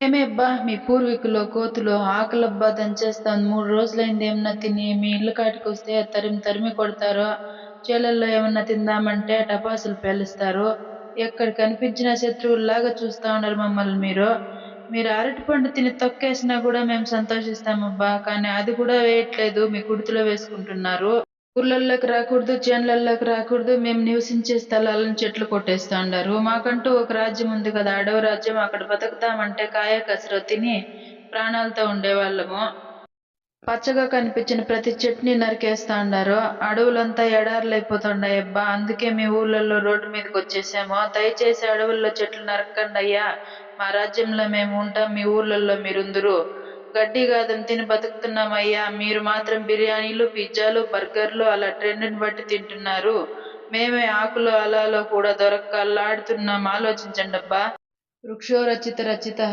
ఏమే అబ్బా మీ పూర్వీకులు కోతులు ఆకలబ్బా దంచేస్తాంది 3 రోజులైంది ఏమన్నా తిని మీ ఇల్లు కాటికొస్తే తరిమి తరిమి కొడతారు. చేలల్లో ఏమన్నా తిందామంటే టపాసులు పేలుస్తారు. ఎక్కడ కనిపించిన శత్రువుల్లాగా చూస్తా ఉన్నారు మమ్మల్ని మీరు. మీరు అరటిపండు తిని తొక్కేసినా గూడా మేము సంతోషిస్తామబ్బా. కానీ అది కూడా వేయట్లేదు. మీ కుడితిలో వేసుకుంటున్నారు. ఊర్లల్లోకి రాకూడదు, చేన్లల్లోకి రాకూడదు. మేము నివసించే స్థలాలను చెట్లు కొట్టేస్తాండారు. మాకంటూ ఒక రాజ్యం ఉంది కదా! అడవి రాజ్యం. అక్కడ బతుకుతామంటే కాయ కసర తిని ప్రాణాలతో ఉండేవాళ్ళము. పచ్చగా కనిపించిన ప్రతి చెట్టుని నరికేస్తాండారు. అడవులంతా ఎడారులైపోతుండాయబ్బా! అందుకే మీ ఊర్లలో రోడ్డు మీదకొచ్చేసాము. దయచేసి అడవుల్లో చెట్లు నరక్కండయ్యా! మా రాజ్యంలో మేము ఉంటాం. మీ ఊర్లల్లో మీరుందురు. గడ్డి గాదం తిని బతుకుతున్నామయ్యా! మీరు మాత్రం బిర్యానీలు, పిజ్జాలు, బర్గర్‌లు అలా ట్రెండ్‌ని బట్టి తింటున్నారు. మేమే ఆకులో అలలో కూడా దొరక్క అల్లాడుతున్నాం. ఆలోచించండబ్బా! వృక్షో రచిత రచితః